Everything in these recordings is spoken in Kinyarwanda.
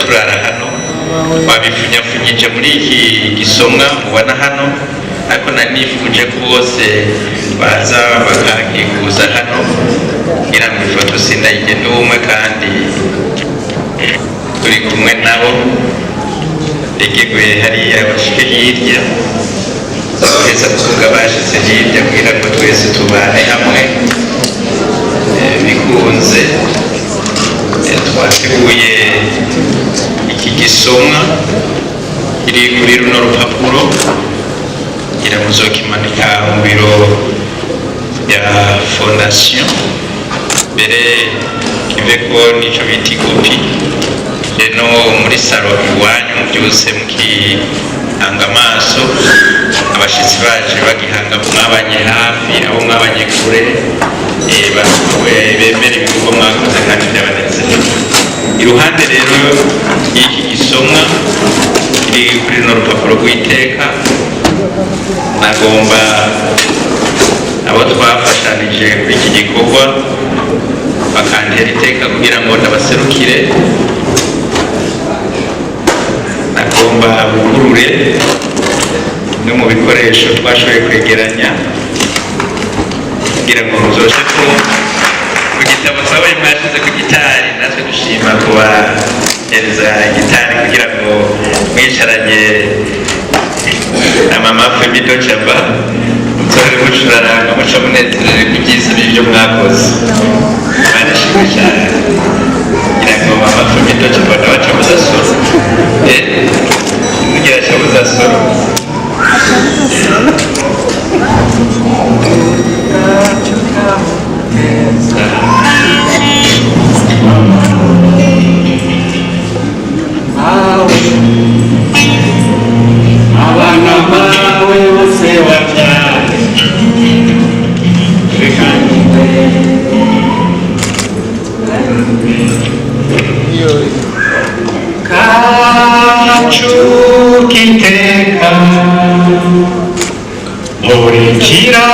turara hano babifunyafunyije muri iki gisomwa mubona hano, ariko nari nifuje ko bose baza bakakikuza hano kugira ngo ifoto sindayigende umwe kandi turi kumwe nabo. Regeguye hariya bashike hirya twese tuvuga bashize hirya kugira ngo twese tubane hamwe bikunze. Twateguye iki gisomwa kiri kuri runo rupapuro kugira ngo muzokimanika mu biro bya fondation mbere kiveko nico bita ikopi reno muri salo iwanyu byose mukihanga amaso, abashitsi baje bagihanga mwabanye hafi abo mwabanye kure bemera ibikorwa mwakoze kandi byabanezeye. Iruhande rero y'iki gisomwa kiri kuri runo rupapuro rw'iteka, nagomba abo twafashanije kuri iki gikorwa bakantera iteka kugira ngo ndabaserukire. Nagomba bugurure no mu bikoresho twashoboye kwegeranya kugira ngo muzoje ko ku gitabo twabaye mwashize ku gitari, natwe dushima kubahereza gitari kugira ngo mwicaranye na mama Femido Chaba muzohere mucuraranga muca munezerere ku byiza by'ibyo mwakoze. Imana ishimwe cyane kugira ngo mama Femido Chaba nabaca muzasoro mugira cyo muzasoro abana bawe bose wabyara kacu kiteka murikira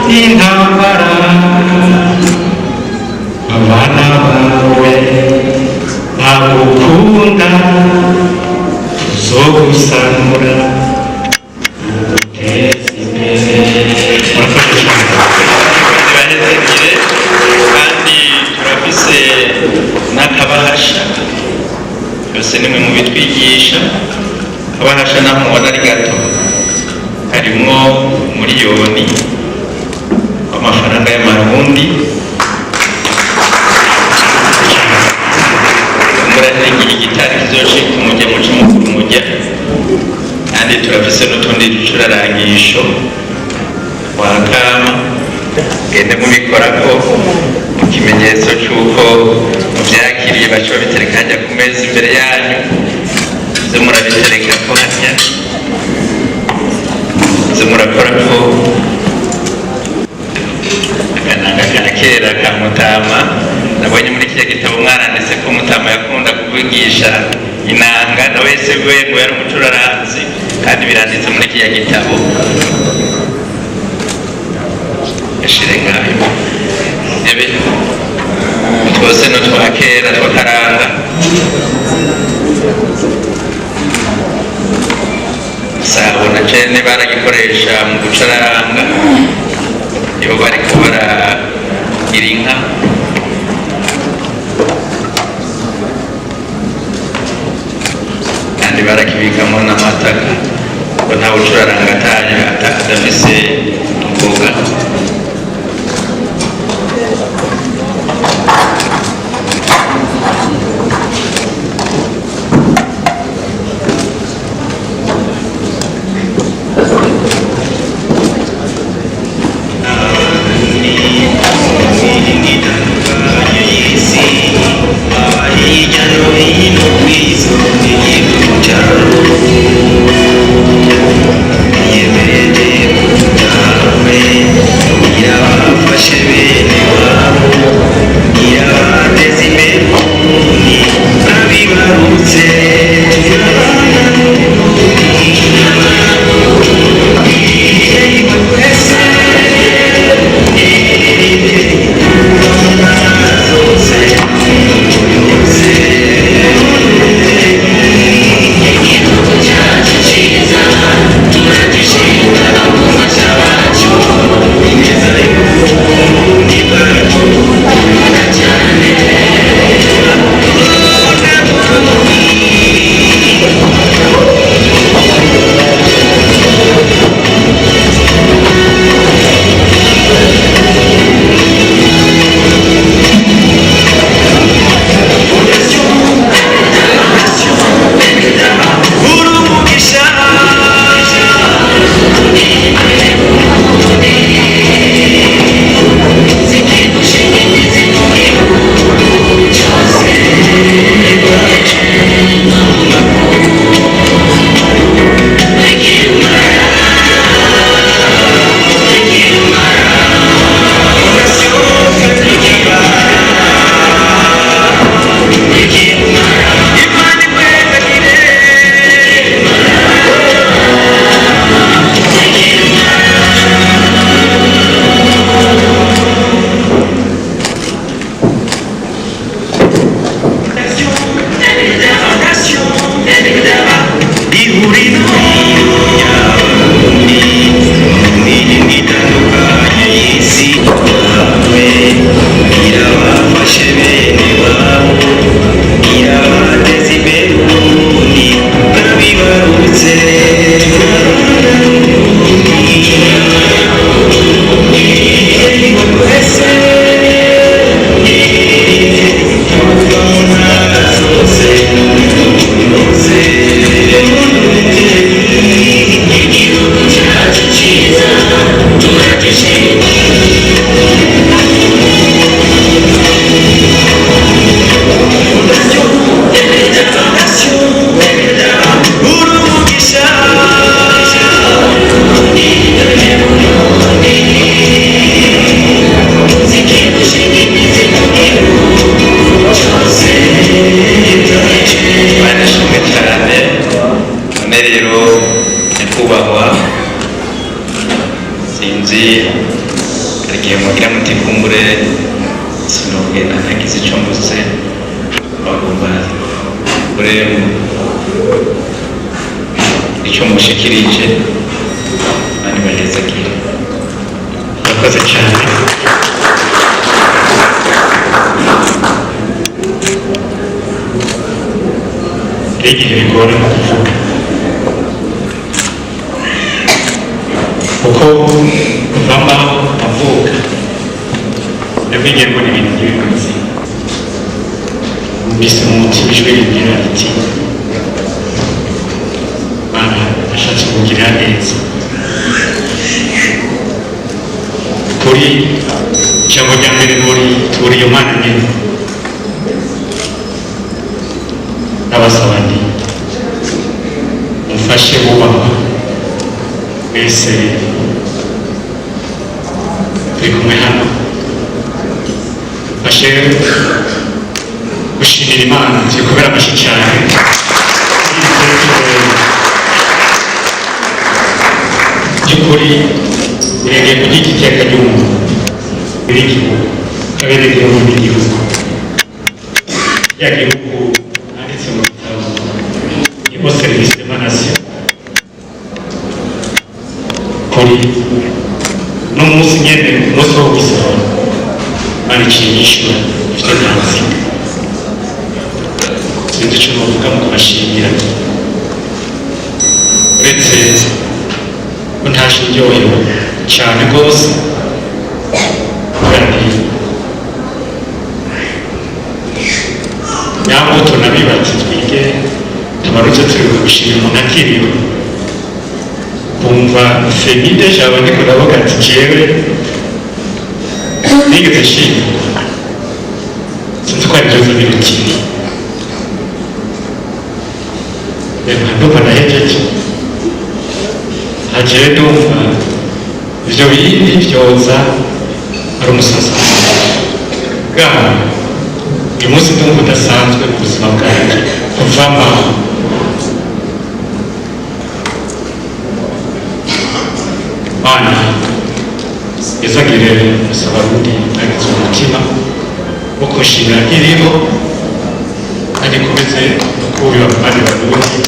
intambara, abana bawe agukunda zo gusanura uteza imbere. Bahezekire kandi turafise n'akabahasha, byose nimwe mu bitwigisha. Akabahasha naho mubona ari gato harimwo miliyoni w'amafaranga y'amarundi, murategera igitari kizoshika umujya muco mukuru mujya, kandi turafise n'utundi ducurarangisho wakama gende mubikorako mu kimenyetso c'uko muvyakiriye baca babitereka hajya ku meza imbere yanyu, ze murabiterekako hajya ze murakorako akananga ka kera ka Mutama. Nabonye muri kiriya gitabo mwaranditse ko Mutama yakunda kuvugisha inanga, na wese we ngo yari umucuraranzi, kandi biranditse muri kiriya gitabo. Yashire ngayo ebe twose no twakera twakaranga sabo na cene baragikoresha mu gucaranga iyo bariko baragira inka. Kandi barakibikamo n'amataka ngo ntawe ucuraranga adafise imboga. igihe mugira muti kumbure sinogenda ntagize icyo mvuze bagomba kure icyo mushikirije bani bahezagira bakoze cyane. Igihe bigora mu kuvuga kuko kuvamo avuka nabwiye ngo ni ibintu by'ibikozi mbese mu mutima ijwi rigira riti Mana ashatse kugira neza kuri ijambo rya mbere muri iyo Mana nyine n'abasaba nti mufashe bubahwa mwese turi kumwe hano, mufashe gushimira Imana turi kubera amashyi cyane by'ukuri birengeye ku giti cy'akanyungu biri igihugu kabereye mu gihugu ya gihugu handitse mu bitabo niho serivisi de manasiyo kuri n'umunsi nyene umunsi wo gusaba barikiye inyishura ifite ntanzi sinzi icyo bavuga mu kubashimira uretse ko ntaje ndyohewe cyane rwose kandi nyambuto nabibatse twige tubarutse turi gushimira umuntu akiriwe kumva femide jawe ndiko ndavuga ati jewe nigeze nshima sinzi ko ari byo birukiri ndumva nahejeje hajewe ndumva ivyo bindi vyoza ari umusaza bwawe uyu munsi ndumva udasanzwe mu buzima bwanjye kuvamo Mana izagire musaba rundi agize umutima wo kushimira iriho kandi komeze no kubira abandi barundi